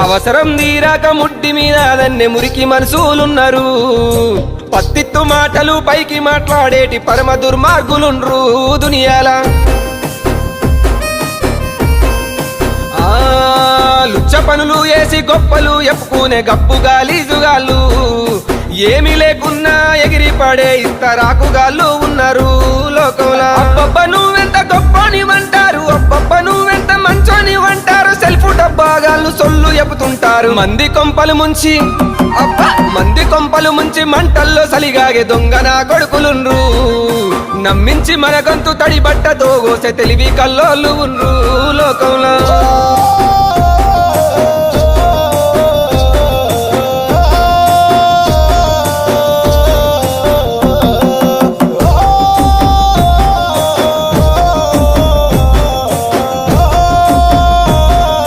అవసరం తీరాక ముడ్డి మీద దన్నె మురికి మనసులున్నారు పత్తిత్తు మాటలు పైకి మాట్లాడేటి పరమ దుర్మార్గులుండ్రు దునియాల లుచ్చ పనులు వేసి గొప్పలు ఎప్పుకునే గప్పు గాలీజుగాళ్ళు ఏమీ లేకున్నా ఎగిరి పడే ఇస్తరాకుగాళ్ళు ఉన్నారు లోకంలో అబ్బబ్బ నువ్వెంత గొప్పనివంటారు అబ్బబ్బ నువ్వెంత మంచోనివంటారు సెల్ఫ్ డబ్బాగాళ్ళు సొల్లు చెబుతుంటారు మంది కొంపలు ముంచి మంటల్లో సలిగాగే దొంగన కొడుకులుండ్రు నమ్మించి మన గొంతు తడి బట్టతో గోసె తెలివి కల్లోళ్ళు ఉండ్రు లోకంలో